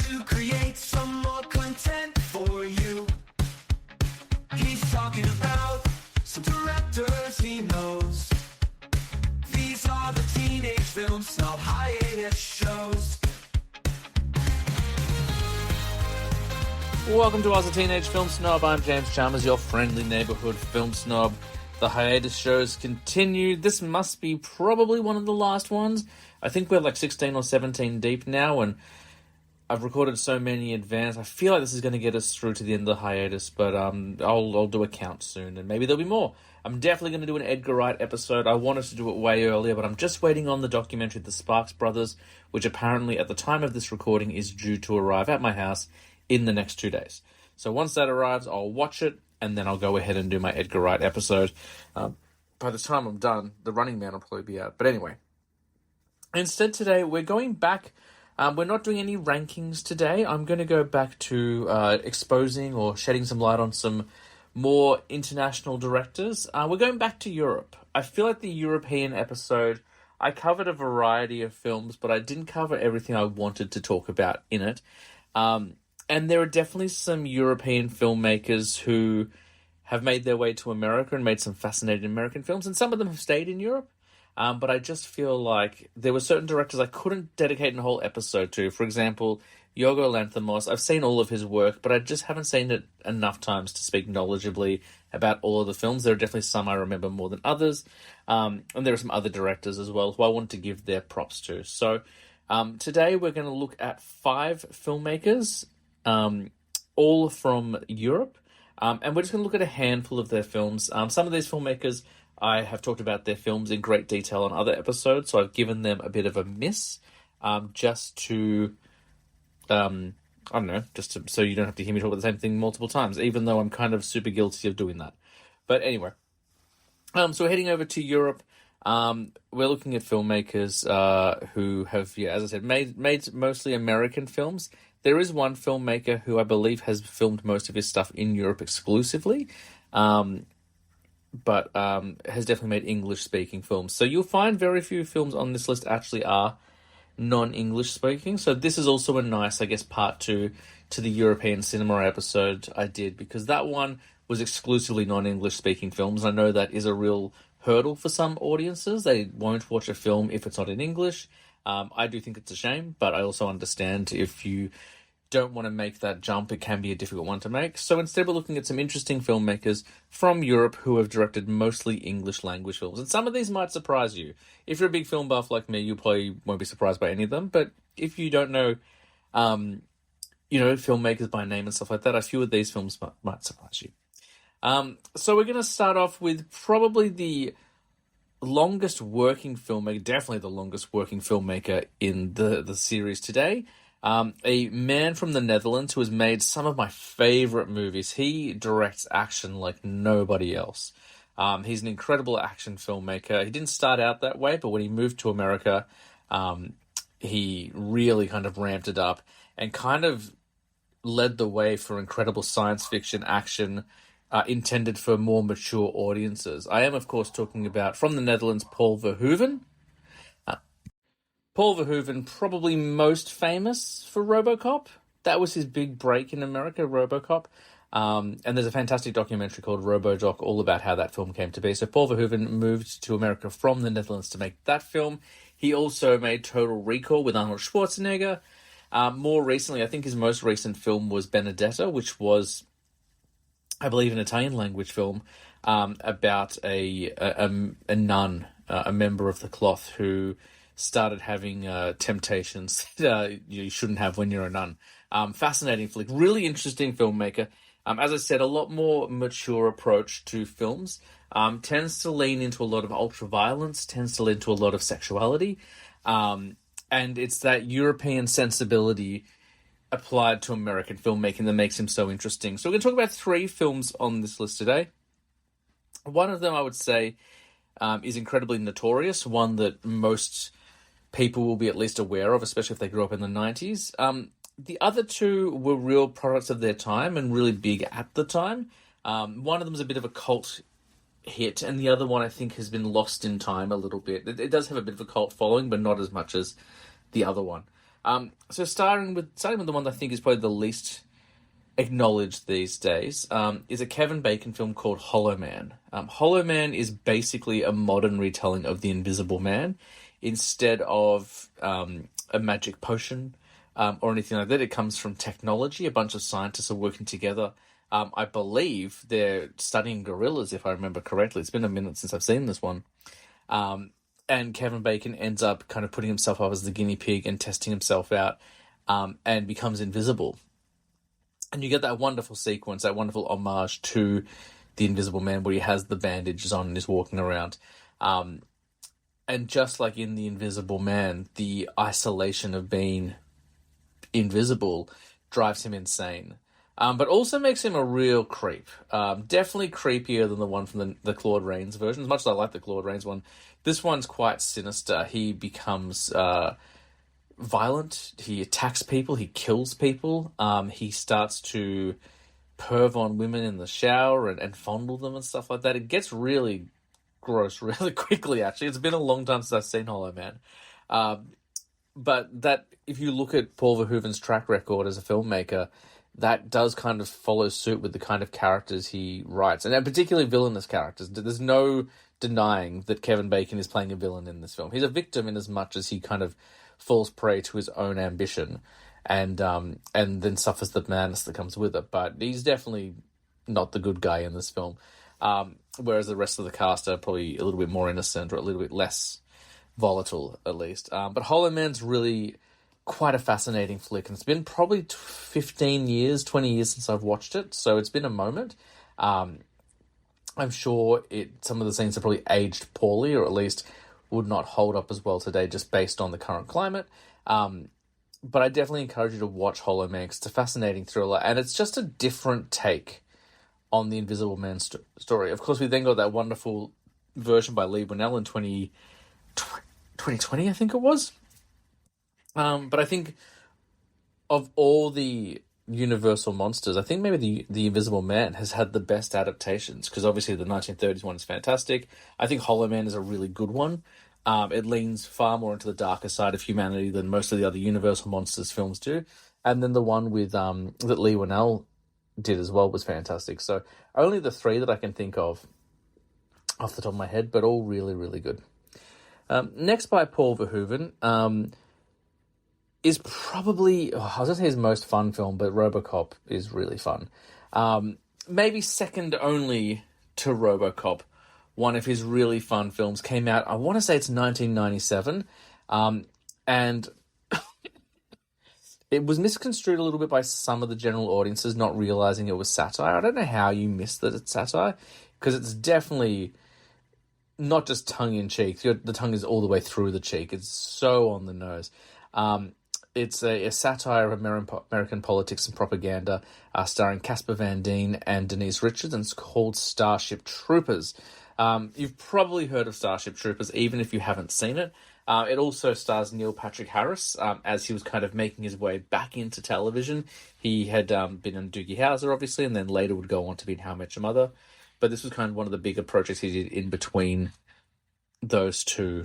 to create some more content for you. He's talking about some directors he knows. These are the Teenage Film Snob hiatus shows. Welcome to us, a Teenage Film Snob. I'm James Chalmers, your friendly neighborhood film snob. The hiatus shows continue. This must be probably one of the last ones. I think we're like 16 or 17 deep now, and I've recorded so many in advance. I feel like this is going to get us through to the end of the hiatus, but I'll do a count soon, and maybe there'll be more. I'm definitely going to do an Edgar Wright episode. I wanted to do it way earlier, but I'm just waiting on the documentary The Sparks Brothers, which apparently at the time of this recording is due to arrive at my house in the next 2 days. So once that arrives, I'll watch it, and then I'll go ahead and do my Edgar Wright episode. By the time I'm done, The Running Man will probably be out. But anyway, instead today, we're going back. We're not doing any rankings today. I'm going to go back to exposing or shedding some light on some more international directors. We're going back to Europe. I feel like the European episode, I covered a variety of films, but I didn't cover everything I wanted to talk about in it. And there are definitely some European filmmakers who have made their way to America and made some fascinating American films, and some of them have stayed in Europe. But I just feel like there were certain directors I couldn't dedicate a whole episode to. For example, Yorgos Lanthimos. I've seen all of his work, but I just haven't seen it enough times to speak knowledgeably about all of the films. There are definitely some I remember more than others. And there are some other directors as well who I want to give their props to. So today we're going to look at 5 filmmakers, all from Europe. And we're just going to look at a handful of their films. Some of these filmmakers, I have talked about their films in great detail on other episodes, so I've given them a bit of a miss, just to, I don't know, so you don't have to hear me talk about the same thing multiple times, even though I'm kind of super guilty of doing that. But anyway, so we're heading over to Europe. We're looking at filmmakers who have, as I said, made mostly American films. There is one filmmaker who I believe has filmed most of his stuff in Europe exclusively, but has definitely made English-speaking films. So you'll find very few films on this list actually are non-English speaking. So this is also a nice, I guess, part two to the European cinema episode I did, because that one was exclusively non-English speaking films. I know that is a real hurdle for some audiences. They won't watch a film if it's not in English. I do think it's a shame, but I also understand if you don't want to make that jump, it can be a difficult one to make. So instead we're looking at some interesting filmmakers from Europe who have directed mostly English language films. And some of these might surprise you. If you're a big film buff like me, you probably won't be surprised by any of them. But if you don't know, filmmakers by name and stuff like that, a few of these films might surprise you. So we're going to start off with probably the longest working filmmaker, definitely the longest working filmmaker in the series today. A man from the Netherlands who has made some of my favorite movies. He directs action like nobody else. He's an incredible action filmmaker. He didn't start out that way, but when he moved to America, he really kind of ramped it up and kind of led the way for incredible science fiction action intended for more mature audiences. I am, of course, talking about, from the Netherlands, Paul Verhoeven. Paul Verhoeven, probably most famous for RoboCop. That was his big break in America, RoboCop. And there's a fantastic documentary called RoboDoc all about how that film came to be. So Paul Verhoeven moved to America from the Netherlands to make that film. He also made Total Recall with Arnold Schwarzenegger. More recently, I think his most recent film was Benedetta, which was, I believe, an Italian language film about a nun, a member of the cloth, who started having temptations that you shouldn't have when you're a nun. Fascinating flick, really interesting filmmaker. As I said, a lot more mature approach to films. Tends to lean into a lot of ultra-violence, tends to lean into a lot of sexuality. And it's that European sensibility applied to American filmmaking that makes him so interesting. So we're going to talk about 3 films on this list today. One of them, I would say, is incredibly notorious, one that most people will be at least aware of, especially if they grew up in the 90s. The other 2 were real products of their time and really big at the time. One of them is a bit of a cult hit, and the other one I think has been lost in time a little bit. It does have a bit of a cult following, but not as much as the other one. So starting with the one that I think is probably the least acknowledged these days, is a Kevin Bacon film called Hollow Man. Hollow Man is basically a modern retelling of The Invisible Man. Instead of a magic potion or anything like that, it comes from technology. A bunch of scientists are working together. I believe they're studying gorillas, if I remember correctly. It's been a minute since I've seen this one. And Kevin Bacon ends up kind of putting himself up as the guinea pig and testing himself out, and becomes invisible. And you get that wonderful sequence, that wonderful homage to The Invisible Man, where he has the bandages on and is walking around. And just like in The Invisible Man, the isolation of being invisible drives him insane. But also makes him a real creep. Definitely creepier than the one from the Claude Rains version. As much as I like the Claude Rains one, this one's quite sinister. He becomes violent. He attacks people. He kills people. He starts to perv on women in the shower and fondle them and stuff like that. It gets really gross really quickly, actually. It's been a long time since I've seen Hollow Man. But that, if you look at Paul Verhoeven's track record as a filmmaker, that does kind of follow suit with the kind of characters he writes, and particularly villainous characters. There's no denying that Kevin Bacon is playing a villain in this film. He's a victim in as much as he kind of falls prey to his own ambition, and then suffers the madness that comes with it. But he's definitely not the good guy in this film, whereas the rest of the cast are probably a little bit more innocent, or a little bit less volatile, at least. But Hollow Man's really quite a fascinating flick, and it's been probably 15 years, 20 years since I've watched it, so it's been a moment. I'm sure some of the scenes are probably aged poorly, or at least would not hold up as well today just based on the current climate. But I definitely encourage you to watch Hollow Man, because it's a fascinating thriller, and it's just a different take on the Invisible Man story. Of course, we then got that wonderful version by Lee Winnell in 2020, I think it was. But I think of all the Universal monsters, I think maybe the Invisible Man has had the best adaptations, because obviously the 1930s one is fantastic. I think Hollow Man is a really good one. It leans far more into the darker side of humanity than most of the other Universal monsters films do. And then the one with that Lee Winnell did as well was fantastic. So only the three that I can think of off the top of my head, but all really, really good. Next by Paul Verhoeven is probably, I was going to say his most fun film, but RoboCop is really fun. Maybe second only to RoboCop. One of his really fun films came out, I want to say it's 1997, and it was misconstrued a little bit by some of the general audiences, not realizing it was satire. I don't know how you missed that it's satire, because it's definitely not just tongue-in-cheek. The tongue is all the way through the cheek. It's so on the nose. It's a satire of American politics and propaganda, starring Casper Van Dien and Denise Richards, and it's called Starship Troopers. You've probably heard of Starship Troopers, even if you haven't seen it. It also stars Neil Patrick Harris, as he was kind of making his way back into television. He had been in Doogie Howser, obviously, and then later would go on to be in How I Met Your Mother. But this was kind of one of the bigger projects he did in between those two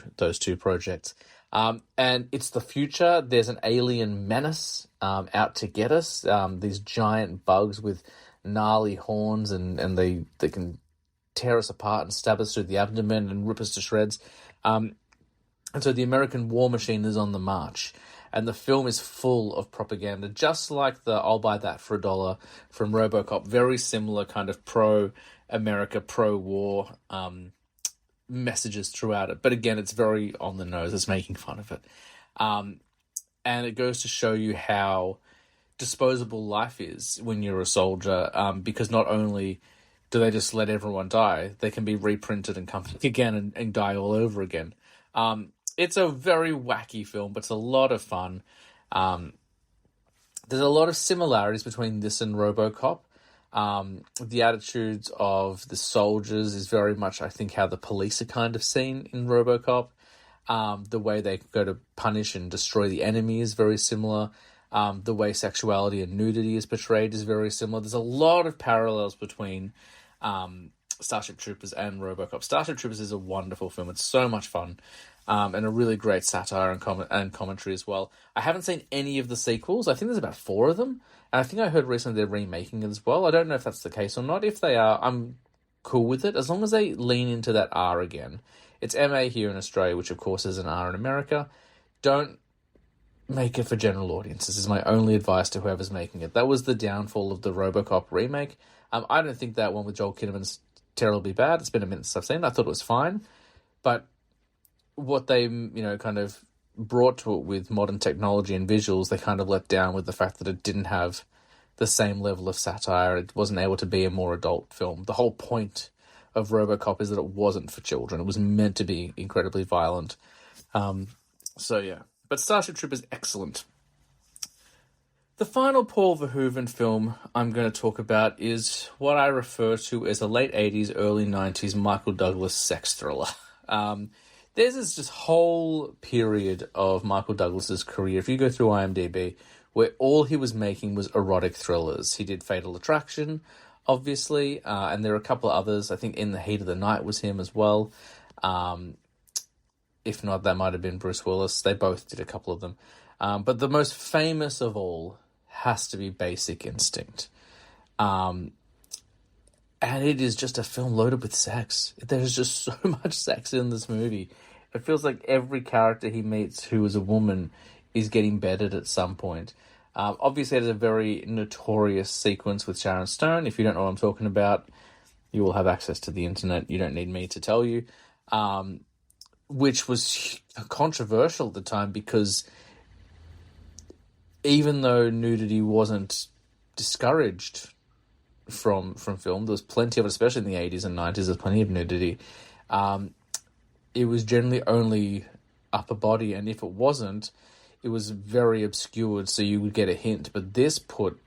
projects. And it's the future. There's an alien menace out to get us. These giant bugs with gnarly horns, and they can tear us apart and stab us through the abdomen and rip us to shreds. And so the American war machine is on the march. And the film is full of propaganda, just like the I'll Buy That for $1 from RoboCop. Very similar kind of pro-America, pro-war messages throughout it. But again, it's very on the nose. It's making fun of it. And it goes to show you how disposable life is when you're a soldier, because not only do they just let everyone die, they can be reprinted and come back again and die all over again. It's a very wacky film, but it's a lot of fun. There's a lot of similarities between this and RoboCop. The attitudes of the soldiers is very much, I think, how the police are kind of seen in RoboCop. The way they go to punish and destroy the enemy is very similar. The way sexuality and nudity is portrayed is very similar. There's a lot of parallels between Starship Troopers and RoboCop. Starship Troopers is a wonderful film. It's so much fun, and a really great satire and commentary as well. I haven't seen any of the sequels. I think there's about 4 of them, and I think I heard recently they're remaking it as well. I don't know if that's the case or not. If they are, I'm cool with it, as long as they lean into that R again. It's MA here in Australia, which of course is an R in America. Don't make it for general audiences, is my only advice to whoever's making it. That was the downfall of the RoboCop remake. I don't think that one with Joel Kinnaman's terribly bad. It's been a minute since I've seen it. I thought it was fine. But what they, kind of brought to it with modern technology and visuals, they kind of let down with the fact that it didn't have the same level of satire. It wasn't able to be a more adult film. The whole point of RoboCop is that it wasn't for children. It was meant to be incredibly violent. So yeah. But Starship Troopers is excellent. The final Paul Verhoeven film I'm going to talk about is what I refer to as a late 80s, early 90s Michael Douglas sex thriller. There's this just whole period of Michael Douglas's career, if you go through IMDb, where all he was making was erotic thrillers. He did Fatal Attraction, obviously, and there are a couple of others. I think In the Heat of the Night was him as well. If not, that might have been Bruce Willis. They both did a couple of them. But the most famous of all has to be Basic Instinct. And it is just a film loaded with sex. There's just so much sex in this movie. It feels like every character he meets who is a woman is getting bedded at some point. Obviously, it has a very notorious sequence with Sharon Stone. If you don't know what I'm talking about, you will have access to the internet. You don't need me to tell you. Which was controversial at the time because even though nudity wasn't discouraged from film, there was plenty of it, especially in the 80s and 90s, there's plenty of nudity. It was generally only upper body, and if it wasn't, it was very obscured, so you would get a hint. But this put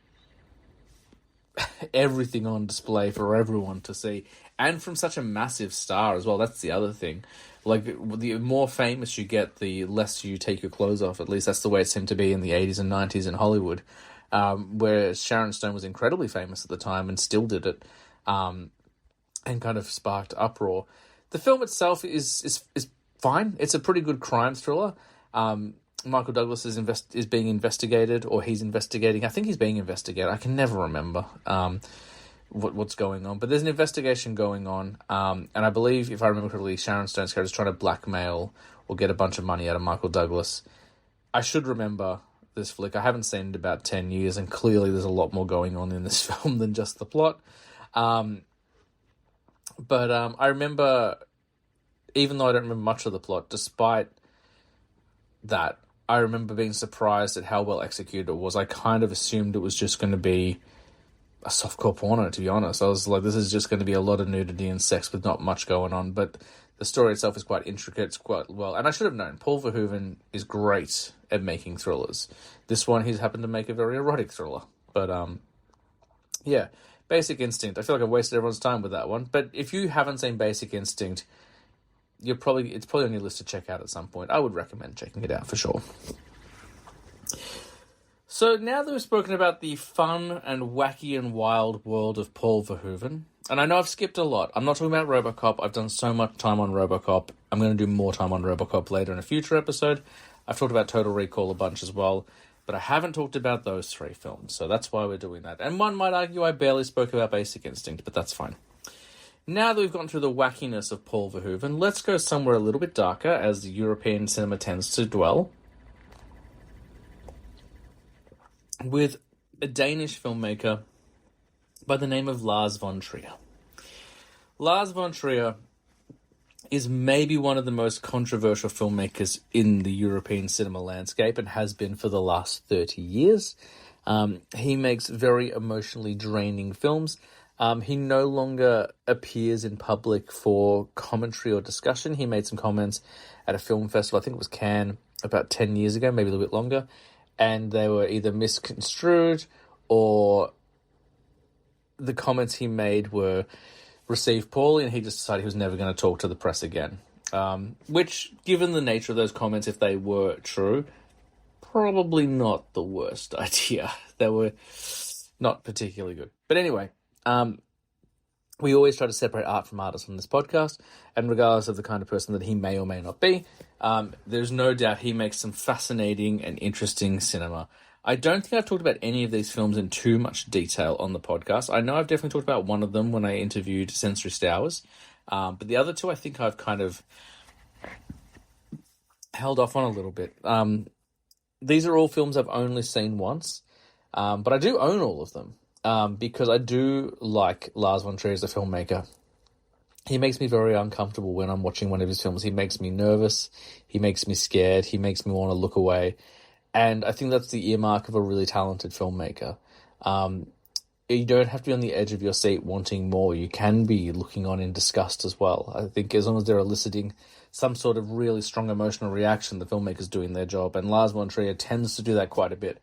everything on display for everyone to see, and from such a massive star as well. That's the other thing. Like, the more famous you get, the less you take your clothes off. At least that's the way it seemed to be in the 80s and 90s in Hollywood, where Sharon Stone was incredibly famous at the time and still did it, and kind of sparked uproar. The film itself is fine. It's a pretty good crime thriller. Michael Douglas is being investigated, or he's investigating. I think he's being investigated. I can never remember what's going on, but there's an investigation going on, and I believe, if I remember correctly, Sharon Stone's character is trying to blackmail or get a bunch of money out of Michael Douglas. I should remember this flick. I haven't seen it in about 10 years, and clearly there's a lot more going on in this film than just the plot. But I remember, even though I don't remember much of the plot, despite that, I remember being surprised at how well executed it was. I kind of assumed it was just going to be a softcore porno, to be honest. I was like, this is just going to be a lot of nudity and sex with not much going on. But the story itself is quite intricate. It's quite well. And I should have known, Paul Verhoeven is great at making thrillers. This one, he's happened to make a very erotic thriller. But, yeah, Basic Instinct. I feel like I've wasted everyone's time with that one. But if you haven't seen Basic Instinct, it's probably on your list to check out at some point. I would recommend checking it out for sure. So now that we've spoken about the fun and wacky and wild world of Paul Verhoeven, and I know I've skipped a lot. I'm not talking about RoboCop. I've done so much time on RoboCop. I'm going to do more time on RoboCop later in a future episode. I've talked about Total Recall a bunch as well, but I haven't talked about those 3 films, so that's why we're doing that. And one might argue I barely spoke about Basic Instinct, but that's fine. Now that we've gone through the wackiness of Paul Verhoeven, let's go somewhere a little bit darker, as the European cinema tends to dwell, with a Danish filmmaker by the name of Lars von Trier. Lars von Trier is maybe one of the most controversial filmmakers in the European cinema landscape, and has been for the last 30 years. He makes very emotionally draining films. He no longer appears in public for commentary or discussion. He made some comments at a film festival, I think it was Cannes, about 10 years ago, maybe a little bit longer, and they were either misconstrued or the comments he made were received poorly, and he just decided he was never going to talk to the press again. Which, given the nature of those comments, if they were true, probably not the worst idea. They were not particularly good. But anyway, We always try to separate art from artists on this podcast, and regardless of the kind of person that he may or may not be, there's no doubt he makes some fascinating and interesting cinema. I don't think I've talked about any of these films in too much detail on the podcast. I know I've definitely talked about one of them when I interviewed Sensory Stowers, but the other two I think I've kind of held off on a little bit. These are all films I've only seen once, but I do own all of them. Because I do like Lars von Trier as a filmmaker. He makes me very uncomfortable when I'm watching one of his films. He makes me nervous. He makes me scared. He makes me want to look away. And I think that's the earmark of a really talented filmmaker. You don't have to be on the edge of your seat wanting more. You can be looking on in disgust as well. I think as long as they're eliciting some sort of really strong emotional reaction, the filmmaker's doing their job. And Lars von Trier tends to do that quite a bit.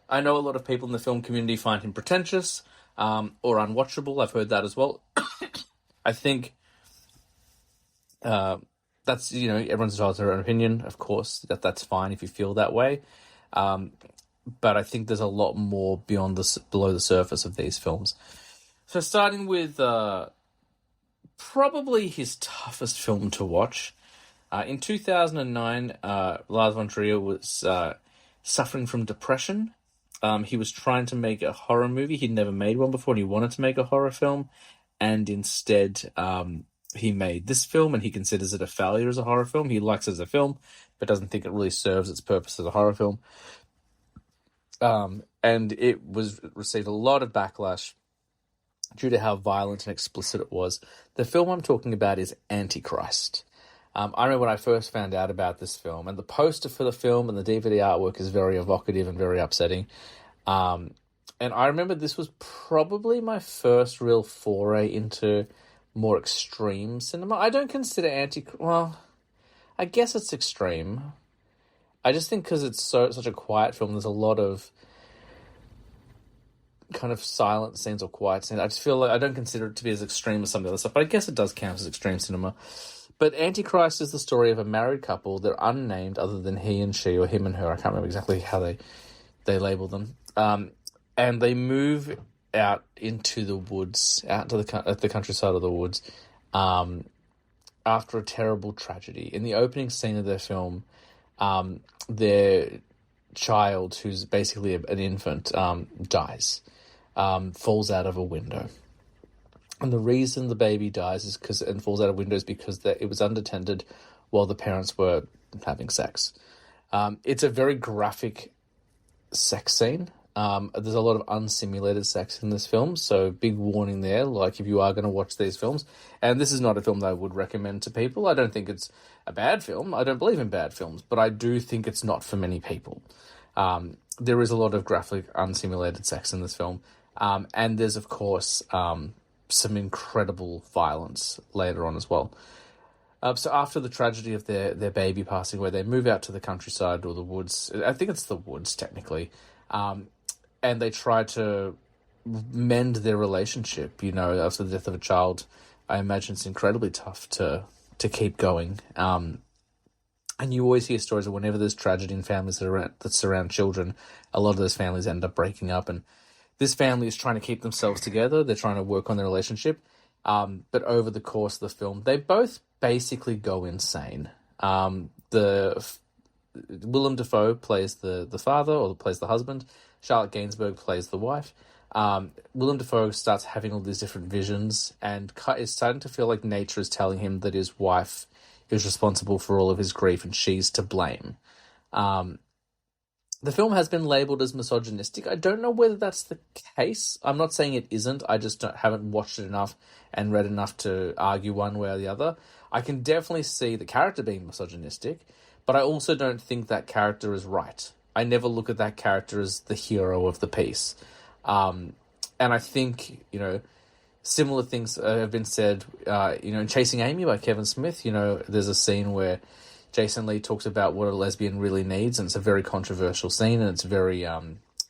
I know a lot of people in the film community find him pretentious or unwatchable. I've heard that as well. I think that's, everyone's entitled to their own opinion, of course. That's fine if you feel that way. But I think there's a lot more below the surface of these films. So starting with probably his toughest film to watch. In 2009, Lars von Trier was suffering from depression. He was trying to make a horror movie. He'd never made one before, and he wanted to make a horror film. And instead, he made this film, and he considers it a failure as a horror film. He likes it as a film, but doesn't think it really serves its purpose as a horror film. And it received a lot of backlash due to how violent and explicit it was. The film I'm talking about is Antichrist. I remember when I first found out about this film, and the poster for the film and the DVD artwork is very evocative and very upsetting. And I remember this was probably my first real foray into more extreme cinema. I don't consider well, I guess it's extreme. I just think because it's such a quiet film, there's a lot of kind of silent scenes or quiet scenes. I just feel like I don't consider it to be as extreme as some of the other stuff, but I guess it does count as extreme cinema. But Antichrist is the story of a married couple. They're unnamed other than he and she, or him and her. I can't remember exactly how they label them. And they move out into the woods, out to the countryside of the woods, after a terrible tragedy. In the opening scene of their film, their child, who's basically an infant, dies, falls out of a window. And the reason the baby dies and falls out of windows because it was unattended while the parents were having sex. It's a very graphic sex scene. There's a lot of unsimulated sex in this film, so big warning there, like if you are going to watch these films. And this is not a film that I would recommend to people. I don't think it's a bad film. I don't believe in bad films, but I do think it's not for many people. There is a lot of graphic, unsimulated sex in this film. And there's, of course, some incredible violence later on as well. So after the tragedy of their baby passing away, they move out to the countryside or the woods. I think it's the woods, technically. And they try to mend their relationship. After the death of a child, I imagine it's incredibly tough to keep going. And you always hear stories of whenever there's tragedy in families that surround children, a lot of those families end up breaking up. And this family is trying to keep themselves together. They're trying to work on their relationship. But over the course of the film, they both basically go insane. Willem Dafoe plays the father, or plays the husband. Charlotte Gainsbourg plays the wife. Willem Dafoe starts having all these different visions and is starting to feel like nature is telling him that his wife is responsible for all of his grief and she's to blame. The film has been labelled as misogynistic. I don't know whether that's the case. I'm not saying it isn't. I just haven't watched it enough and read enough to argue one way or the other. I can definitely see the character being misogynistic, but I also don't think that character is right. I never look at that character as the hero of the piece. And I think, similar things have been said, in Chasing Amy by Kevin Smith. There's a scene where Jason Lee talks about what a lesbian really needs, and it's a very controversial scene, and it's very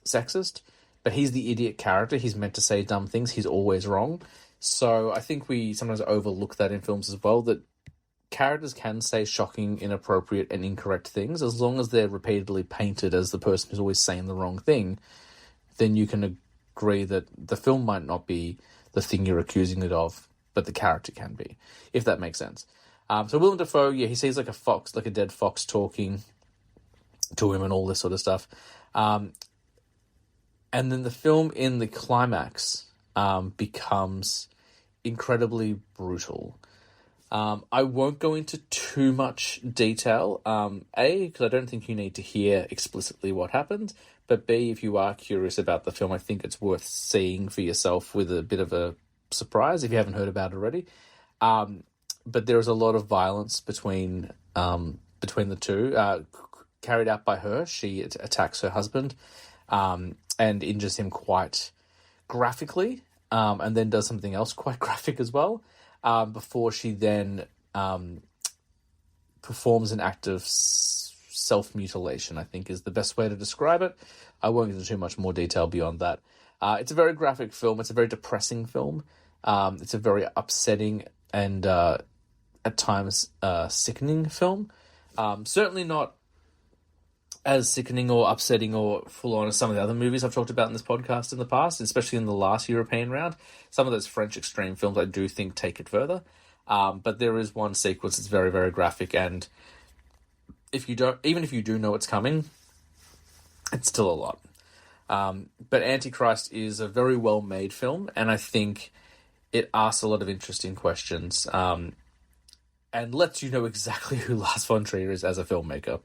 sexist. But he's the idiot character. He's meant to say dumb things. He's always wrong. So I think we sometimes overlook that in films as well, that characters can say shocking, inappropriate, and incorrect things. As long as they're repeatedly painted as the person who's always saying the wrong thing, then you can agree that the film might not be the thing you're accusing it of, but the character can be, if that makes sense. So Willem Dafoe, yeah, he sees like a fox, like a dead fox talking to him and all this sort of stuff. And then the film in the climax becomes incredibly brutal. I won't go into too much detail. A, because I don't think you need to hear explicitly what happens. But B, if you are curious about the film, I think it's worth seeing for yourself with a bit of a surprise if you haven't heard about it already. But there is a lot of violence between the two, carried out by her. She attacks her husband and injures him quite graphically, and then does something else quite graphic as well, before she then performs an act of self-mutilation, I think is the best way to describe it. I won't get into too much more detail beyond that. It's a very graphic film. It's a very depressing film. It's a very upsetting and at times sickening film. Certainly not as sickening or upsetting or full-on as some of the other movies I've talked about in this podcast in the past, especially in the last European round. Some of those French extreme films I do think take it further. But there is one sequence that's very, very graphic, and even if you do know it's coming, it's still a lot. But Antichrist is a very well-made film, and I think it asks a lot of interesting questions, and lets you know exactly who Lars von Trier is as a filmmaker.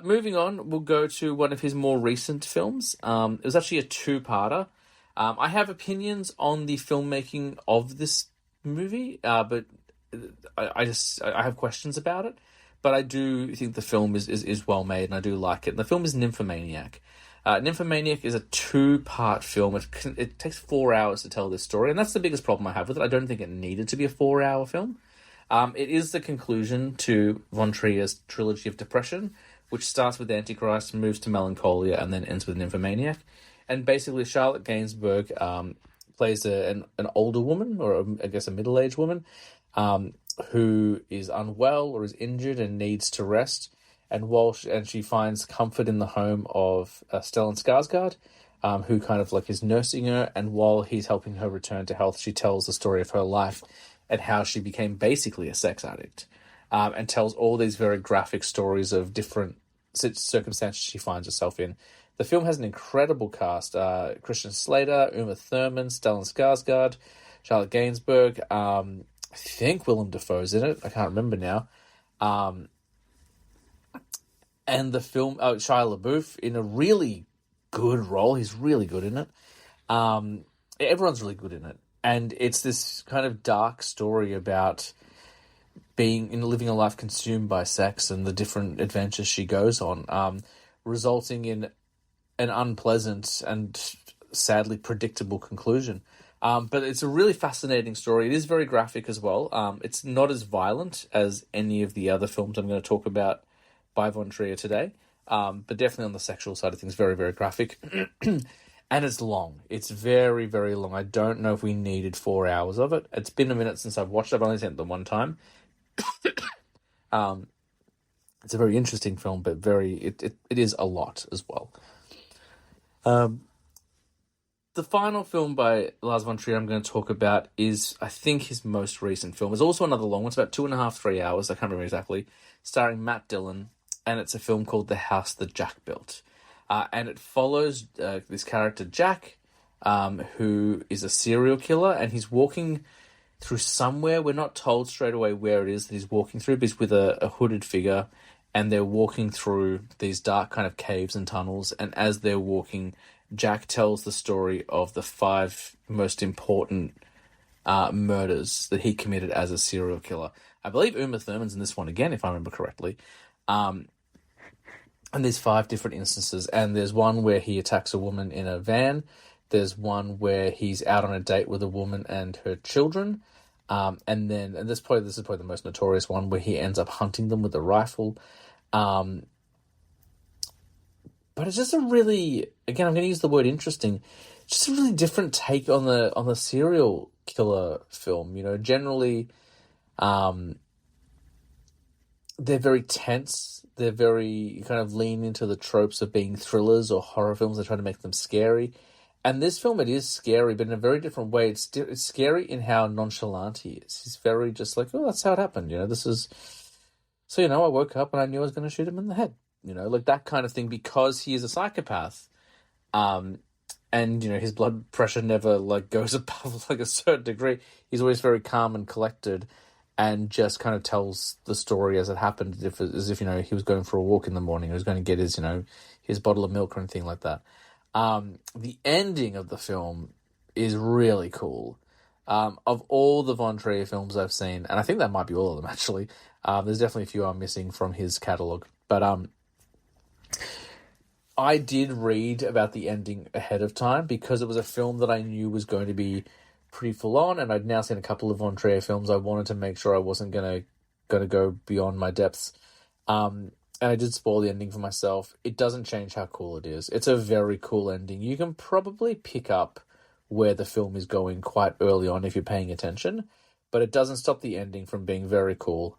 Moving on, we'll go to one of his more recent films. It was actually a two-parter. I have opinions on the filmmaking of this movie, but I have questions about it. But I do think the film is well made, and I do like it. And the film is Nymphomaniac. Nymphomaniac is a two-part film. It takes 4 hours to tell this story, and that's the biggest problem I have with it. I don't think it needed to be a 4-hour film. It is the conclusion to von Trier's trilogy of depression, which starts with Antichrist, moves to Melancholia, and then ends with Nymphomaniac. And basically, Charlotte Gainsbourg plays an older woman, or I guess a middle-aged woman, who is unwell or is injured and needs to rest. And she finds comfort in the home of Stellan Skarsgård, who kind of like is nursing her. And while he's helping her return to health, she tells the story of her life and how she became basically a sex addict, and tells all these very graphic stories of different circumstances she finds herself in. The film has an incredible cast: Christian Slater, Uma Thurman, Stellan Skarsgård, Charlotte Gainsbourg. I think Willem Dafoe's in it. I can't remember now. And the film, Shia LaBeouf in a really good role. He's really good in it. Everyone's really good in it. And it's this kind of dark story about living a life consumed by sex and the different adventures she goes on, resulting in an unpleasant and sadly predictable conclusion. But it's a really fascinating story. It is very graphic as well. It's not as violent as any of the other films I'm going to talk about by von Trier today, but definitely on the sexual side of things, very, very graphic. And it's long. It's very, very long. I don't know if we needed 4 hours of it. It's been a minute since I've watched it. I've only seen it the one time. It's a very interesting film, but it is a lot as well. The final film by Lars von Trier I'm going to talk about is, I think, his most recent film. It's also another long one. It's about 2.5, 3 hours. I can't remember exactly. Starring Matt Dillon, and it's a film called The House That Jack Built. And it follows this character, Jack, who is a serial killer, and he's walking through somewhere. We're not told straight away where it is that he's walking through, but he's with a hooded figure, and they're walking through these dark kind of caves and tunnels, and as they're walking, Jack tells the story of the 5 most important murders that he committed as a serial killer. I believe Uma Thurman's in this one again, if I remember correctly. And there's 5 different instances, and there's one where he attacks a woman in a van. There's one where he's out on a date with a woman and her children. And this is probably the most notorious one, where he ends up hunting them with a rifle. But it's just a really, again, I'm going to use the word interesting, just a really different take on the serial killer film. You know, generally, they're very tense. They're very kind of lean into the tropes of being thrillers or horror films. They try to make them scary. And this film, it is scary, but in a very different way. It's scary in how nonchalant he is. He's very just like, oh, that's how it happened. This is... So, I woke up and I knew I was going to shoot him in the head. Like that kind of thing, because he is a psychopath. And, his blood pressure never, goes above, a certain degree. He's always very calm and collected and just kind of tells the story as it happened, as if he was going for a walk in the morning. He was going to get his bottle of milk or anything like that. The ending of the film is really cool. Of all the Von Trier films I've seen, and I think that might be all of them, actually, there's definitely a few I'm missing from his catalogue. But I did read about the ending ahead of time because it was a film that I knew was going to be pretty full on, and I'd now seen a couple of Von Trier films. I wanted to make sure I wasn't gonna go beyond my depths. And I did spoil the ending for myself. It doesn't change how cool it is. It's a very cool ending. You can probably pick up where the film is going quite early on if you're paying attention, but it doesn't stop the ending from being very cool.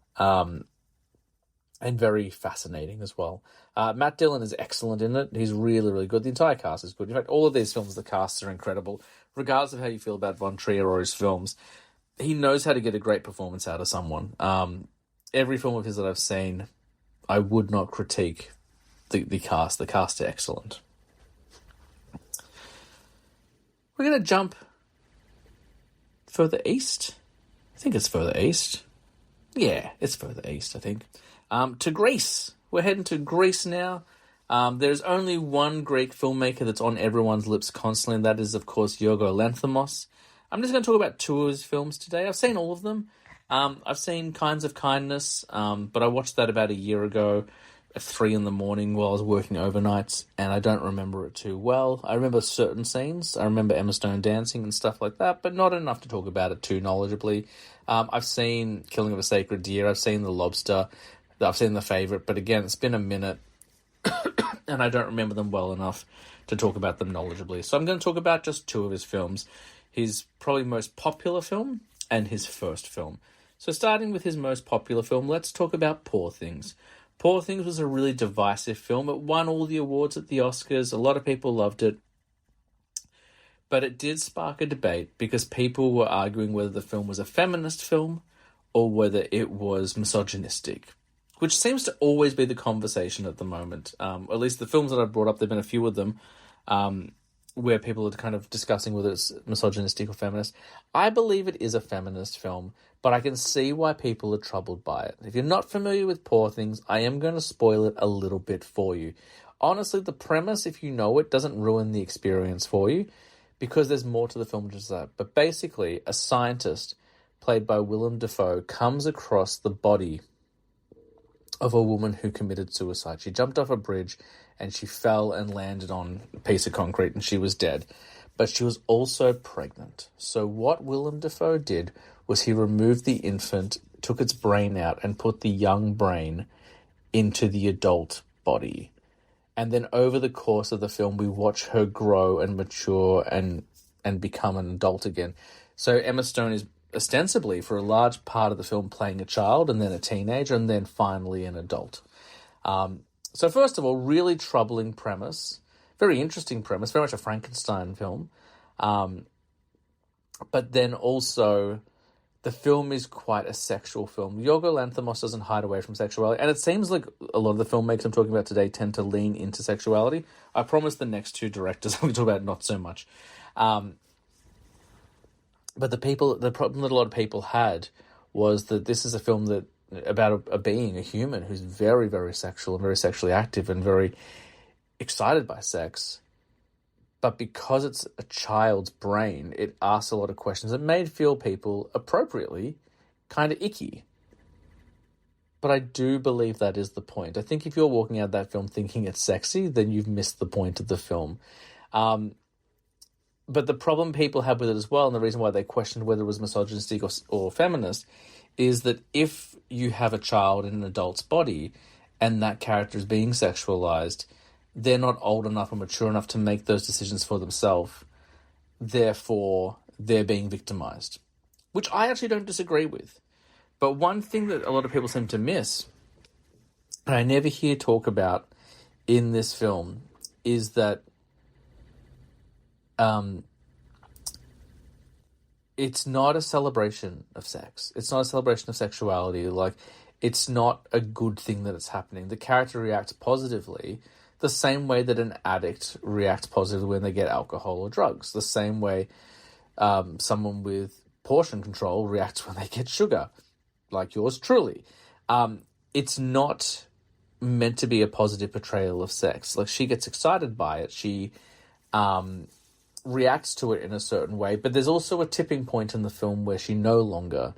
And very fascinating as well. Matt Dillon is excellent in it. He's really, really good. The entire cast is good. In fact, all of these films, the casts are incredible. Regardless of how you feel about Von Trier or his films, he knows how to get a great performance out of someone. Every film of his that I've seen, I would not critique the cast. The cast are excellent. We're going to jump further east. I think it's further east. Yeah, it's further east, I think. To Greece. We're heading to Greece now. There's only one Greek filmmaker that's on everyone's lips constantly, and that is, of course, Yorgos Lanthimos. I'm just going to talk about two of his films today. I've seen all of them. I've seen Kinds of Kindness, but I watched that about a year ago at 3 a.m. while I was working overnights, and I don't remember it too well. I remember certain scenes. I remember Emma Stone dancing and stuff like that, but not enough to talk about it too knowledgeably. I've seen Killing of a Sacred Deer. I've seen The Lobster. I've seen The Favourite, but again, it's been a minute, and I don't remember them well enough to talk about them knowledgeably. So I'm going to talk about just two of his films. His probably most popular film and his first film. So starting with his most popular film, let's talk about Poor Things. Poor Things was a really divisive film. It won all the awards at the Oscars. A lot of people loved it. But it did spark a debate because people were arguing whether the film was a feminist film or whether it was misogynistic, which seems to always be the conversation at the moment. At least the films that I've brought up, there have been a few of them where people are kind of discussing whether it's misogynistic or feminist. I believe it is a feminist film, but I can see why people are troubled by it. If you're not familiar with Poor Things, I am going to spoil it a little bit for you. Honestly, the premise, if you know it, doesn't ruin the experience for you because there's more to the film than just that. But basically, a scientist played by Willem Dafoe comes across the body of a woman who committed suicide. She jumped off a bridge and she fell and landed on a piece of concrete and she was dead. But she was also pregnant. So what Willem Dafoe did was he removed the infant, took its brain out and put the young brain into the adult body. And then over the course of the film, we watch her grow and mature and become an adult again. So Emma Stone is ostensibly, for a large part of the film, playing a child and then a teenager and then finally an adult. So first of all, really troubling premise. Very interesting premise, very much a Frankenstein film. But then also, the film is quite a sexual film. Yorgos Lanthimos doesn't hide away from sexuality, and it seems like a lot of the filmmakers I'm talking about today tend to lean into sexuality. I promise the next two directors I'm going to talk about not so much. But the problem that a lot of people had was that this is a film that about a being, a human, who's very, very sexual and very sexually active and very excited by sex. But because it's a child's brain, it asks a lot of questions that made feel people appropriately kind of icky. But I do believe that is the point. I think if you're walking out of that film thinking it's sexy, then you've missed the point of the film. But the problem people have with it as well, and the reason why they questioned whether it was misogynistic or feminist, is that if you have a child in an adult's body and that character is being sexualized, they're not old enough or mature enough to make those decisions for themselves. Therefore, they're being victimized, which I actually don't disagree with. But one thing that a lot of people seem to miss, and I never hear talk about in this film, is that it's not a celebration of sex. It's not a celebration of sexuality. Like, it's not a good thing that it's happening. The character reacts positively the same way that an addict reacts positively when they get alcohol or drugs. The same way someone with portion control reacts when they get sugar, like yours truly. It's not meant to be a positive portrayal of sex. Like, she gets excited by it. She reacts to it in a certain way, but there's also a tipping point in the film where she no longer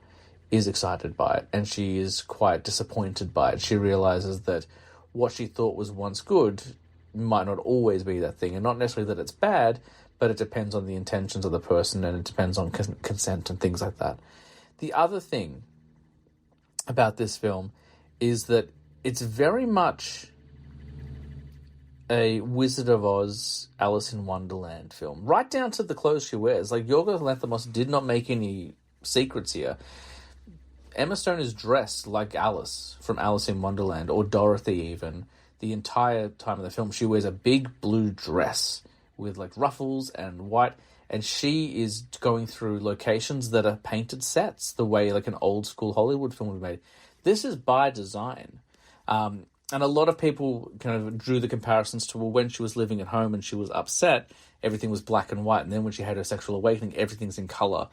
is excited by it, and she is quite disappointed by it. She realizes that what she thought was once good might not always be that thing, and not necessarily that it's bad, but it depends on the intentions of the person, and it depends on consent and things like that. The other thing about this film is that it's very much a Wizard of Oz, Alice in Wonderland film, right down to the clothes she wears. Like, Yorgos Lanthimos did not make any secrets here. Emma Stone is dressed like Alice from Alice in Wonderland, or Dorothy even. The entire time of the film, she wears a big blue dress with like ruffles and white, and she is going through locations that are painted sets, the way like an old school Hollywood film would be made. This is by design. And a lot of people kind of drew the comparisons to, well, when she was living at home and she was upset, everything was black and white, and then when she had her sexual awakening, everything's in color.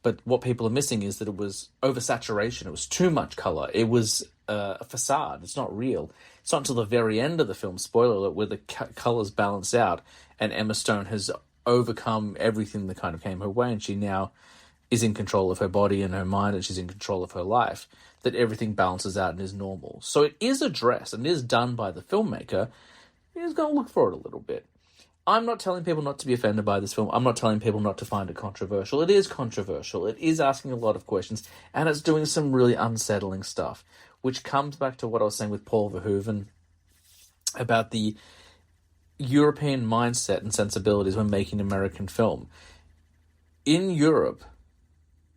But what people are missing is that it was oversaturation. It was too much color. It was a facade. It's not real. It's not until the very end of the film, spoiler alert, where the colors balance out and Emma Stone has overcome everything that kind of came her way, and she now is in control of her body and her mind, and she's in control of her life, that everything balances out and is normal. So it is addressed and it is done by the filmmaker. He's going to look for it a little bit. I'm not telling people not to be offended by this film. I'm not telling people not to find it controversial. It is controversial. It is asking a lot of questions, and it's doing some really unsettling stuff, which comes back to what I was saying with Paul Verhoeven about the European mindset and sensibilities when making American film. In Europe,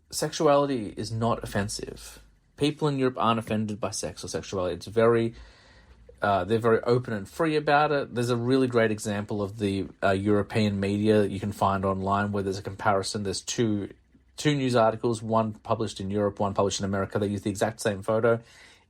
sexuality is not offensive. People in Europe aren't offended by sex or sexuality. It's very... they're very open and free about it. There's a really great example of the European media that you can find online where there's a comparison. There's two news articles, one published in Europe, one published in America. They use the exact same photo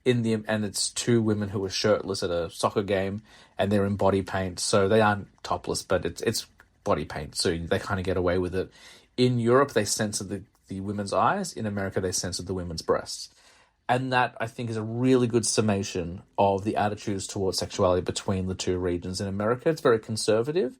and it's two women who are shirtless at a soccer game, and they're in body paint. So they aren't topless, but it's body paint. So they kind of get away with it. In Europe, they censored the women's eyes. In America, they censored the women's breasts. And that, I think, is a really good summation of the attitudes towards sexuality between the two regions. In America, it's very conservative.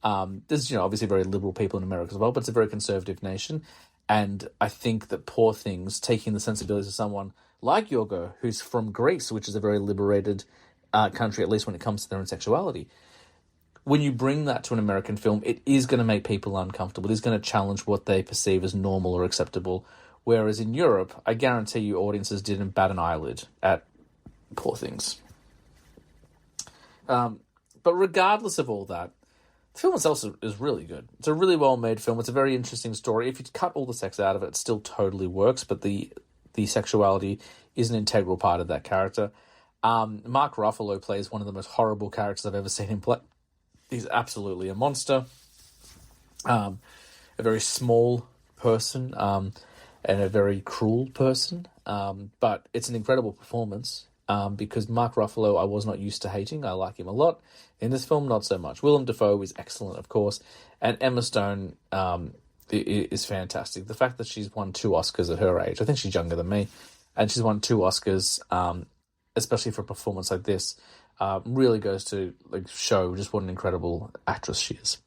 There's, obviously very liberal people in America as well, but it's a very conservative nation. And I think that Poor Things, taking the sensibilities of someone like Yorgo, who's from Greece, which is a very liberated country, at least when it comes to their own sexuality, when you bring that to an American film, it is going to make people uncomfortable. It is going to challenge what they perceive as normal or acceptable. Whereas in Europe, I guarantee you audiences didn't bat an eyelid at Poor Things. But regardless of all that, the film itself is really good. It's a really well-made film. It's a very interesting story. If you cut all the sex out of it, it still totally works, but the sexuality is an integral part of that character. Mark Ruffalo plays one of the most horrible characters I've ever seen him play. He's absolutely a monster. A very small person. And a very cruel person, but it's an incredible performance because Mark Ruffalo I was not used to hating. I like him a lot. In this film, not so much. Willem Dafoe is excellent, of course, and Emma Stone is fantastic. The fact that she's won 2 Oscars at her age, I think she's younger than me, and she's won 2 Oscars, especially for a performance like this, really goes to show just what an incredible actress she is.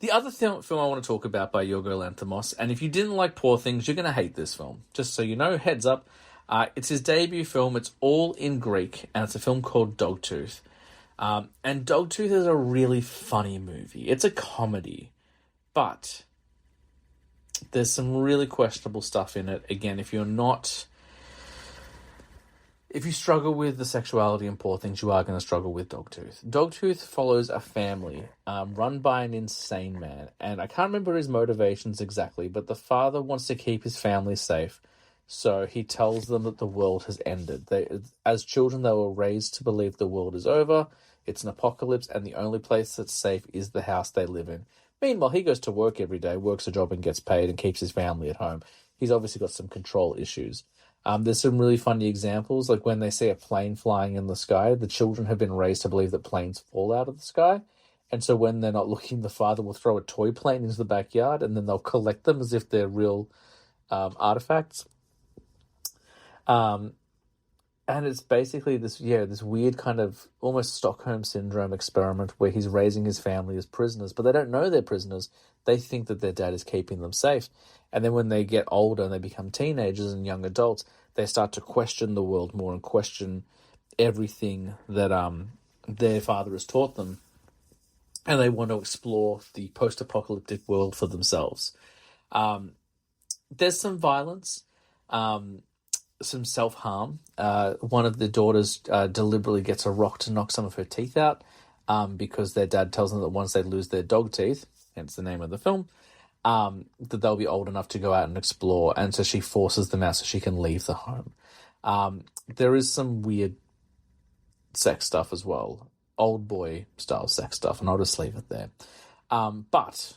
The other film I want to talk about by Yorgo Lanthimos, and if you didn't like Poor Things, you're going to hate this film. Just so you know, heads up. It's his debut film. It's all in Greek, and it's a film called Dogtooth. And Dogtooth is a really funny movie. It's a comedy, but there's some really questionable stuff in it. Again, if you struggle with the sexuality in Poor Things, you are going to struggle with Dogtooth. Dogtooth follows a family run by an insane man. And I can't remember his motivations exactly, but the father wants to keep his family safe. So he tells them that the world has ended. As children, they were raised to believe the world is over It's an apocalypse, and the only place that's safe is the house they live in. Meanwhile, he goes to work every day, works a job and gets paid and keeps his family at home. He's obviously got some control issues. There's some really funny examples, like when they see a plane flying in the sky, the children have been raised to believe that planes fall out of the sky. And so when they're not looking, the father will throw a toy plane into the backyard and then they'll collect them as if they're real artifacts. And it's basically this weird kind of almost Stockholm Syndrome experiment where he's raising his family as prisoners, but they don't know they're prisoners. They think that their dad is keeping them safe. And then when they get older and they become teenagers and young adults, they start to question the world more and question everything that their father has taught them. And they want to explore the post-apocalyptic world for themselves. There's some violence, some self-harm. One of the daughters deliberately gets a rock to knock some of her teeth out because their dad tells them that once they lose their dog teeth, hence the name of the film, that they'll be old enough to go out and explore. And so she forces them out so she can leave the home. There is some weird sex stuff as well. Old boy style sex stuff, and I'll just leave it there. But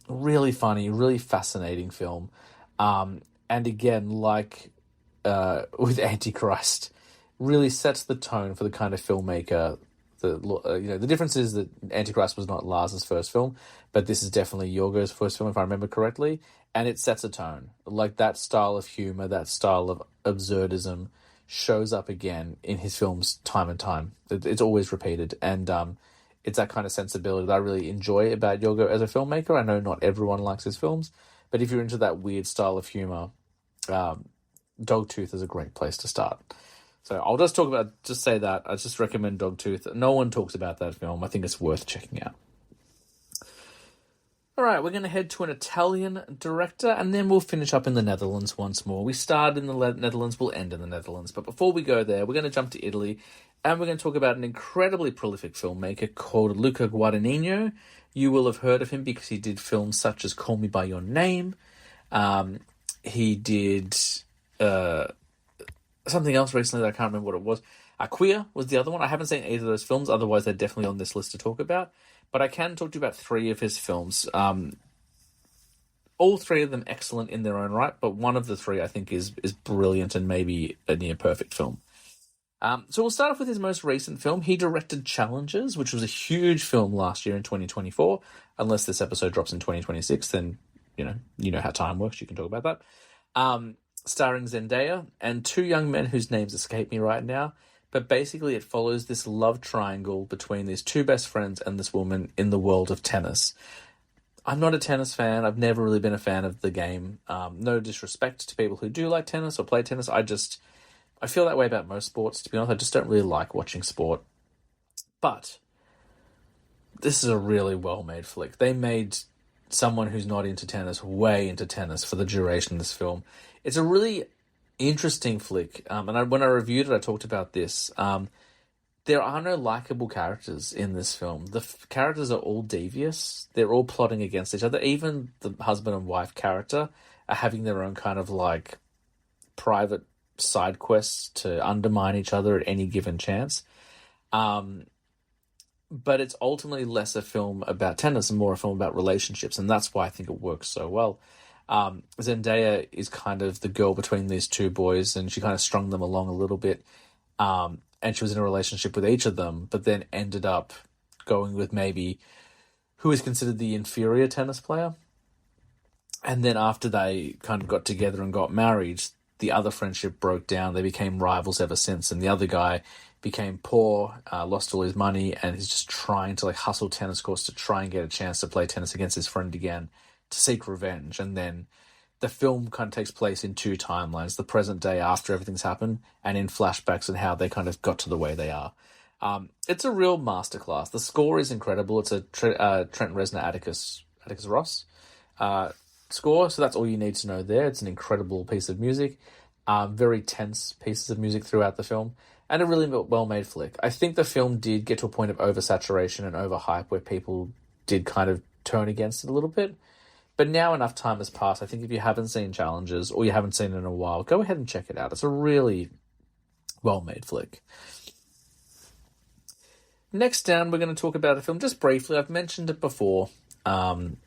really funny, really fascinating film. And again, like with Antichrist, really sets the tone for the kind of filmmaker. The difference is that Antichrist was not Lars's first film, but this is definitely Yorgo's first film, if I remember correctly, and it sets a tone. Like that style of humor, that style of absurdism shows up again in his films time and time. It's always repeated, and it's that kind of sensibility that I really enjoy about Yorgo as a filmmaker. I know not everyone likes his films, but if you're into that weird style of humor, Dogtooth is a great place to start. So I'll just say that. I just recommend Dogtooth. No one talks about that film. I think it's worth checking out. All right, we're going to head to an Italian director, and then we'll finish up in the Netherlands once more. We started in the Netherlands, we'll end in the Netherlands. But before we go there, we're going to jump to Italy, and we're going to talk about an incredibly prolific filmmaker called Luca Guadagnino. You will have heard of him because he did films such as Call Me By Your Name. He did something else recently that I can't remember what it was. Queer was the other one. I haven't seen either of those films, otherwise they're definitely on this list to talk about. But I can talk to you about three of his films. All three of them excellent in their own right, but one of the three I think is brilliant and maybe a near-perfect film. So we'll start off with his most recent film. He directed Challenges, which was a huge film last year in 2024. Unless this episode drops in 2026, then you know how time works. You can talk about that. Starring Zendaya and two young men whose names escape me right now. But basically it follows this love triangle between these two best friends and this woman in the world of tennis. I'm not a tennis fan. I've never really been a fan of the game. No disrespect to people who do like tennis or play tennis. I feel that way about most sports, to be honest. I just don't really like watching sport. But this is a really well-made flick. They made someone who's not into tennis way into tennis for the duration of this film. It's a really interesting flick, and when I reviewed it, I talked about this. There are no likable characters in this film. The characters are all devious. They're all plotting against each other. Even the husband and wife character are having their own kind of like private side quests to undermine each other at any given chance. But it's ultimately less a film about tennis and more a film about relationships, and that's why I think it works so well. Zendaya is kind of the girl between these two boys, and she kind of strung them along a little bit. And she was in a relationship with each of them, but then ended up going with maybe who is considered the inferior tennis player. And then after they kind of got together and got married, the other friendship broke down. They became rivals ever since, and the other guy became poor, lost all his money, and he's just trying to like hustle tennis courts to try and get a chance to play tennis against his friend again, to seek revenge. And then the film kind of takes place in two timelines, the present day after everything's happened, and in flashbacks and how they kind of got to the way they are. It's a real masterclass. The score is incredible. It's a Trent Reznor Atticus Ross score, so that's all you need to know there. It's an incredible piece of music, very tense pieces of music throughout the film, and a really well-made flick. I think the film did get to a point of oversaturation and overhype where people did kind of turn against it a little bit. But now enough time has passed. I think if you haven't seen Challenges or you haven't seen it in a while, go ahead and check it out. It's a really well-made flick. Next down, we're going to talk about a film just briefly. I've mentioned it before, and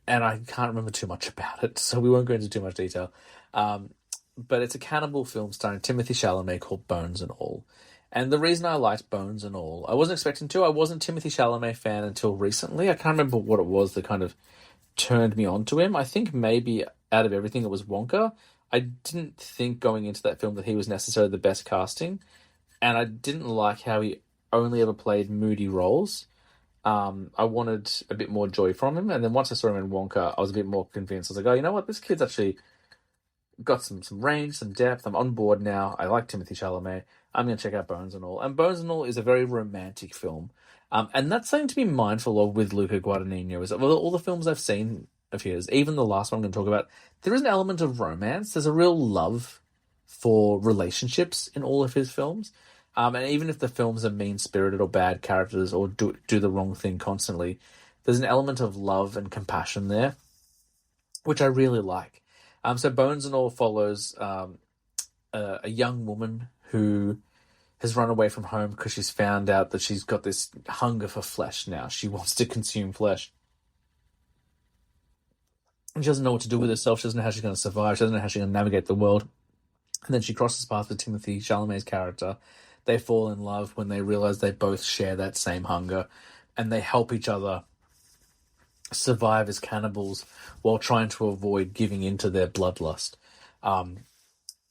I can't remember too much about it, so we won't go into too much detail. But it's a cannibal film starring Timothy Chalamet called Bones and All. And the reason I liked Bones and All, I wasn't expecting to. I wasn't a Timothy Chalamet fan until recently. I can't remember what it was that kind of turned me on to him. I think maybe out of everything it was Wonka. I didn't think going into that film that he was necessarily the best casting. And I didn't like how he only ever played moody roles. I wanted a bit more joy from him, and then once I saw him in Wonka, I was a bit more convinced. I was like, oh, you know what? This kid's actually got some range, some depth. I'm on board now. I like Timothy Chalamet. I'm going to check out Bones and All. And Bones and All is a very romantic film. And that's something to be mindful of with Luca Guadagnino. Is that all the films I've seen of his, even the last one I'm going to talk about, there is an element of romance. There's a real love for relationships in all of his films. And even if the films are mean-spirited or bad characters or do the wrong thing constantly, there's an element of love and compassion there, which I really like. So Bones and All follows a young woman who has run away from home because she's found out that she's got this hunger for flesh now. She wants to consume flesh. And she doesn't know what to do with herself. She doesn't know how she's going to survive. She doesn't know how she's going to navigate the world. And then she crosses paths with Timothy Chalamet's character. They fall in love when they realize they both share that same hunger, and they help each other survive as cannibals while trying to avoid giving into their bloodlust. And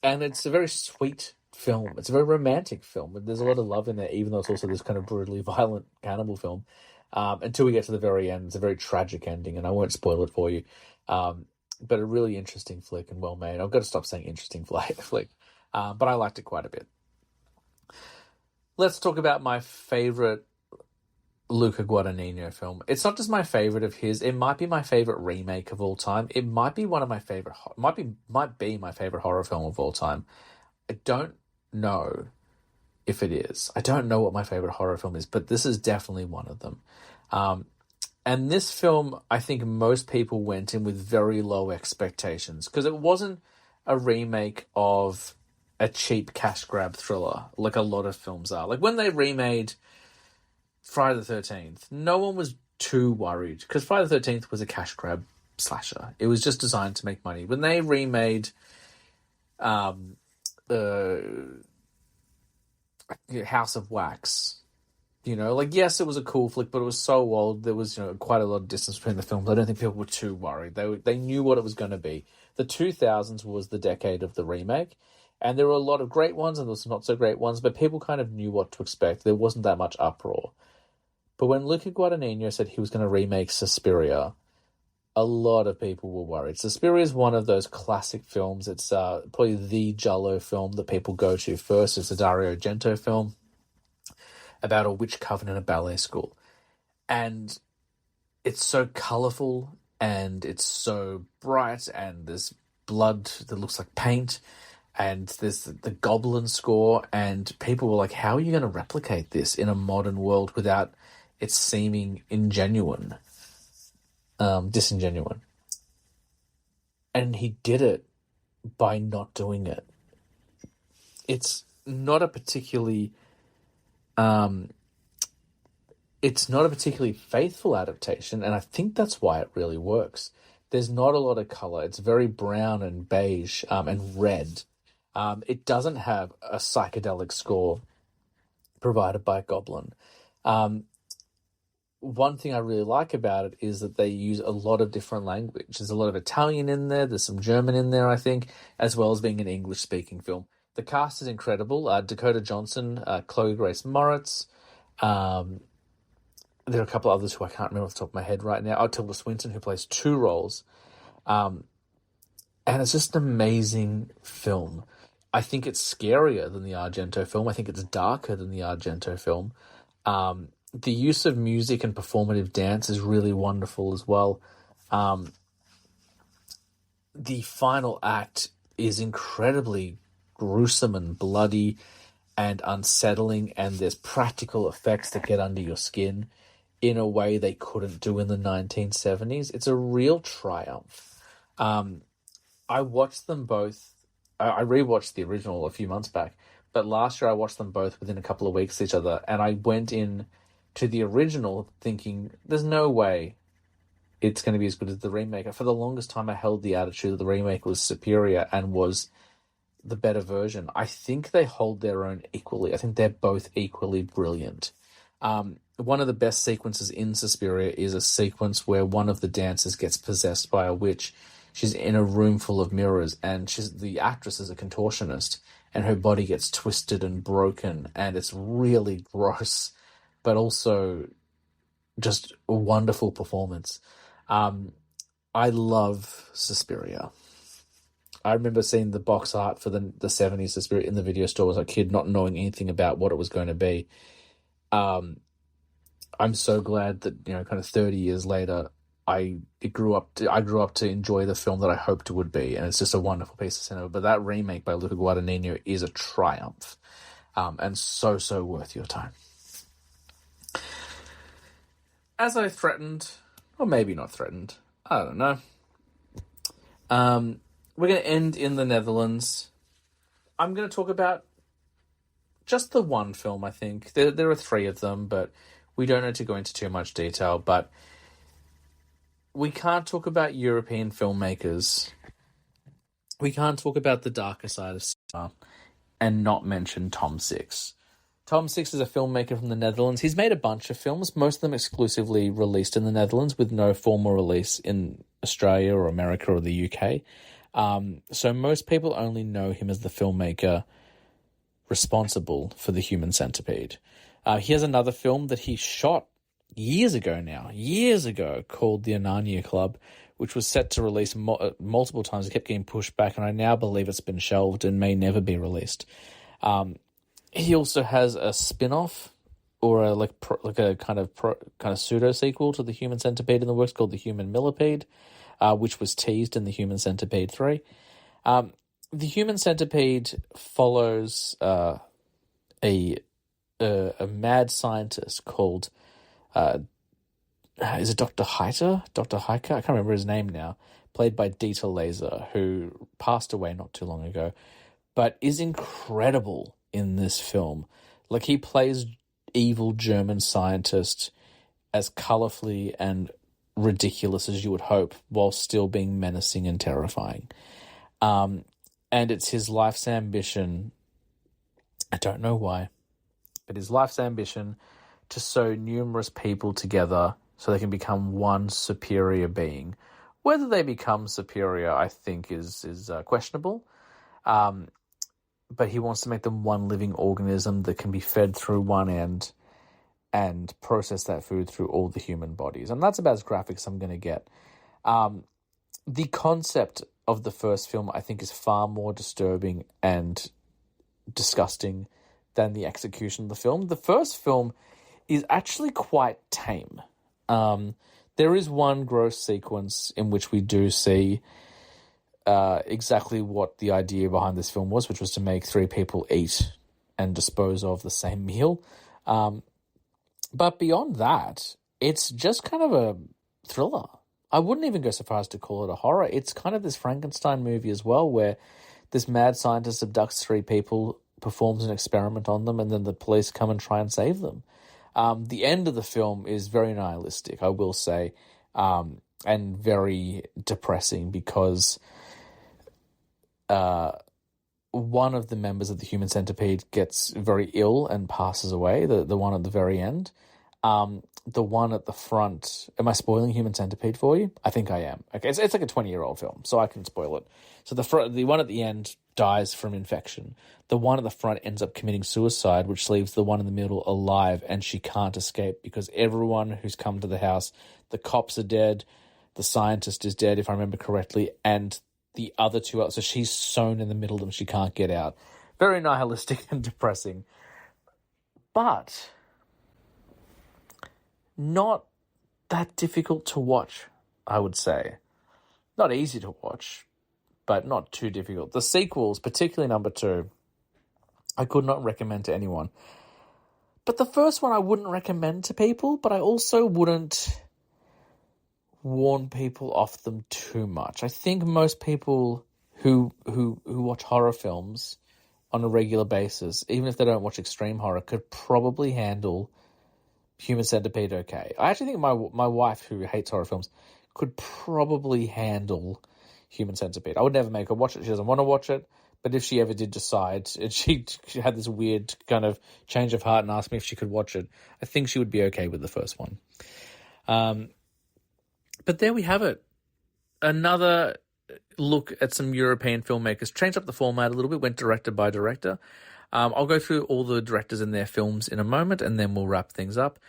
it's a very sweet film. It's a very romantic film. There's a lot of love in there, even though it's also this kind of brutally violent cannibal film. Until we get to the very end, it's a very tragic ending, and I won't spoil it for you. But a really interesting flick and well made. I've got to stop saying interesting flick. But I liked it quite a bit. Let's talk about my favorite Luca Guadagnino film. It's not just my favorite of his. It might be my favorite remake of all time. It might be one of my favorite. Might be my favorite horror film of all time. I don't know if it is. I don't know what my favorite horror film is, but this is definitely one of them. And this film, I think most people went in with very low expectations because it wasn't a remake of a cheap cash grab thriller like a lot of films are. Like when they remade Friday the 13th, no one was too worried because Friday the 13th was a cash grab slasher. It was just designed to make money. When they remade House of Wax, yes, it was a cool flick, but it was so old. There was, quite a lot of distance between the films. I don't think people were too worried. They knew what it was going to be. The 2000s was the decade of the remake, and there were a lot of great ones and there were some not so great ones, but people kind of knew what to expect. There wasn't that much uproar. But when Luca Guadagnino said he was going to remake Suspiria, a lot of people were worried. Suspiria is one of those classic films. It's probably the Giallo film that people go to first. It's a Dario Argento film about a witch coven in a ballet school. And it's so colourful and it's so bright and there's blood that looks like paint and there's the goblin score, and people were like, how are you going to replicate this in a modern world without it seeming disingenuine? And he did it by not doing it. It's not a particularly faithful adaptation, and I think that's why it really works. There's not a lot of color. It's very brown and beige and red. It doesn't have a psychedelic score provided by Goblin. One thing I really like about it is that they use a lot of different language. There's a lot of Italian in there. There's some German in there, I think, as well as being an English-speaking film. The cast is incredible. Dakota Johnson, Chloe Grace Moritz. There are a couple others who I can't remember off the top of my head right now. Tilda Swinton, who plays two roles. And it's just an amazing film. I think it's scarier than the Argento film. I think it's darker than the Argento film. The use of music and performative dance is really wonderful as well. The final act is incredibly gruesome and bloody and unsettling, and there's practical effects that get under your skin in a way they couldn't do in the 1970s. It's a real triumph. I watched them both. I rewatched the original a few months back, but last year I watched them both within a couple of weeks of each other, and I went in to the original thinking, there's no way it's going to be as good as the remake. For the longest time, I held the attitude that the remake was superior and was the better version. I think they hold their own equally. I think they're both equally brilliant. One of the best sequences in Suspiria is a sequence where one of the dancers gets possessed by a witch. She's in a room full of mirrors, and the actress is a contortionist, and her body gets twisted and broken, and it's really gross, but also just a wonderful performance. I love Suspiria. I remember seeing the box art for the 70s Suspiria in the video store as a kid, not knowing anything about what it was going to be. I'm so glad that, kind of 30 years later, I grew up to enjoy the film that I hoped it would be, and it's just a wonderful piece of cinema. But that remake by Luca Guadagnino is a triumph, and so worth your time. As I threatened, or maybe not threatened, I don't know. We're going to end in the Netherlands. I'm going to talk about just the one film, I think. There are 3 of them, but we don't need to go into too much detail. But we can't talk about European filmmakers. We can't talk about the darker side of cinema and not mention Tom Six. Tom Six is a filmmaker from the Netherlands. He's made a bunch of films, most of them exclusively released in the Netherlands with no formal release in Australia or America or the UK. So most people only know him as the filmmaker responsible for The Human Centipede. He has another film that he shot years ago, called The Anania Club, which was set to release multiple times. It kept getting pushed back, and I now believe it's been shelved and may never be released. He also has a spin-off or a kind of pseudo sequel to The Human Centipede in the works called The Human Millipede, which was teased in The Human Centipede 3. The Human Centipede follows a mad scientist called is it Dr. Heiter? Dr. Heiker? I can't remember his name now. Played by Dieter Laser, who passed away not too long ago, but is incredible in this film. Like, he plays evil German scientist as colorfully and ridiculous as you would hope, while still being menacing and terrifying. And it's his life's ambition, I don't know why, but his life's ambition to sew numerous people together so they can become one superior being. Whether they become superior, I think, is questionable. But he wants to make them one living organism that can be fed through one end and process that food through all the human bodies. And that's about as graphic as I'm going to get. The concept of the first film, I think, is far more disturbing and disgusting than the execution of the film. The first film is actually quite tame. There is one gross sequence in which we do see exactly what the idea behind this film was, which was to make 3 people eat and dispose of the same meal. But beyond that, it's just kind of a thriller. I wouldn't even go so far as to call it a horror. It's kind of this Frankenstein movie as well, where this mad scientist abducts 3 people, performs an experiment on them, and then the police come and try and save them. The end of the film is very nihilistic, I will say, and very depressing, because one of the members of the Human Centipede gets very ill and passes away, the one at the very end. The one at the front... Am I spoiling Human Centipede for you? I think I am. Okay, it's like a 20-year-old film, so I can spoil it. So the one at the end dies from infection. The one at the front ends up committing suicide, which leaves the one in the middle alive, and she can't escape because everyone who's come to the house, the cops are dead, the scientist is dead, if I remember correctly, and the other 2... So she's sewn in the middle of them. She can't get out. Very nihilistic and depressing. But not that difficult to watch, I would say. Not easy to watch, but not too difficult. The sequels, particularly number 2, I could not recommend to anyone. But the first one I wouldn't recommend to people, but I also wouldn't warn people off them too much. I think most people who watch horror films on a regular basis, even if they don't watch extreme horror, could probably handle Human Centipede okay. I actually think my wife, who hates horror films, could probably handle Human Centipede. I would never make her watch it. She doesn't want to watch it. But if she ever did decide, and she had this weird kind of change of heart and asked me if she could watch it, I think she would be okay with the first one. But there we have it. Another look at some European filmmakers. Changed up the format a little bit, went director by director. I'll go through all the directors and their films in a moment, and then we'll wrap things up.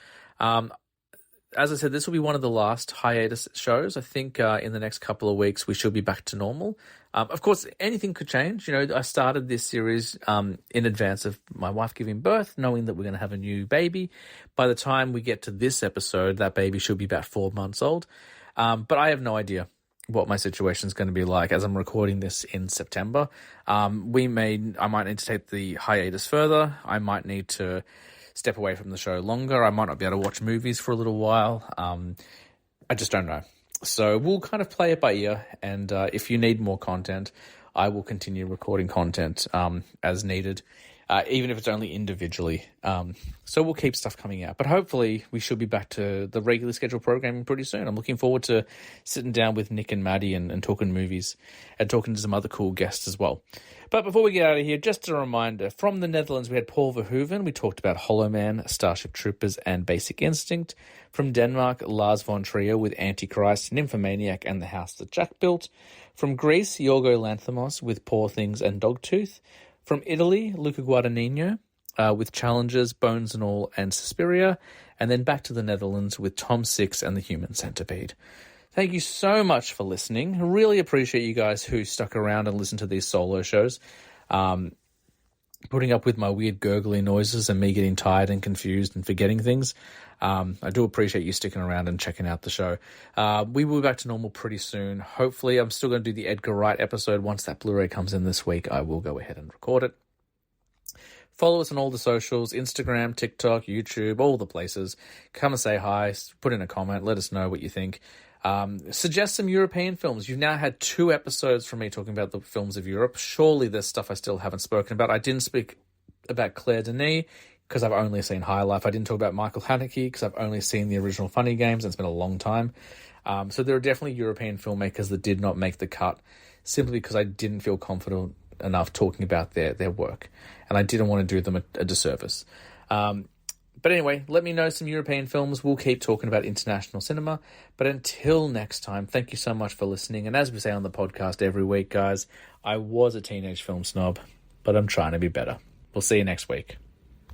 As I said, this will be one of the last hiatus shows. I think in the next couple of weeks, we should be back to normal. Of course, anything could change. I started this series in advance of my wife giving birth, knowing that we're going to have a new baby. By the time we get to this episode, that baby should be about 4 months old. But I have no idea what my situation is going to be like as I'm recording this in September. I might need to take the hiatus further. I might need to step away from the show longer. I might not be able to watch movies for a little while. I just don't know. So we'll kind of play it by ear. And if you need more content, I will continue recording content as needed, even if it's only individually. So we'll keep stuff coming out. But hopefully we should be back to the regularly scheduled programming pretty soon. I'm looking forward to sitting down with Nick and Maddie and talking movies and talking to some other cool guests as well. But before we get out of here, just a reminder, from the Netherlands, we had Paul Verhoeven. We talked about Hollow Man, Starship Troopers, and Basic Instinct. From Denmark, Lars von Trier with Antichrist, Nymphomaniac, and The House That Jack Built. From Greece, Yorgo Lanthimos with Poor Things and Dogtooth. From Italy, Luca Guadagnino with Challenges, Bones and All, and Suspiria. And then back to the Netherlands with Tom Six and The Human Centipede. Thank you so much for listening. I really appreciate you guys who stuck around and listened to these solo shows. Putting up with my weird gurgly noises and me getting tired and confused and forgetting things. I do appreciate you sticking around and checking out the show. We will be back to normal pretty soon. Hopefully, I'm still going to do the Edgar Wright episode. Once that Blu-ray comes in this week, I will go ahead and record it. Follow us on all the socials, Instagram, TikTok, YouTube, all the places. Come and say hi, put in a comment, let us know what you think. Suggest some European films. You've now had 2 episodes from me talking about the films of Europe. Surely there's stuff I still haven't spoken about. I didn't speak about Claire Denis because I've only seen High Life. I didn't talk about Michael Haneke because I've only seen the original Funny Games, and it's been a long time. So there are definitely European filmmakers that did not make the cut simply because I didn't feel confident enough talking about their work, and I didn't want to do them a disservice. But anyway, let me know some European films. We'll keep talking about international cinema. But until next time, thank you so much for listening. And as we say on the podcast every week, guys, I was a teenage film snob, but I'm trying to be better. We'll see you next week.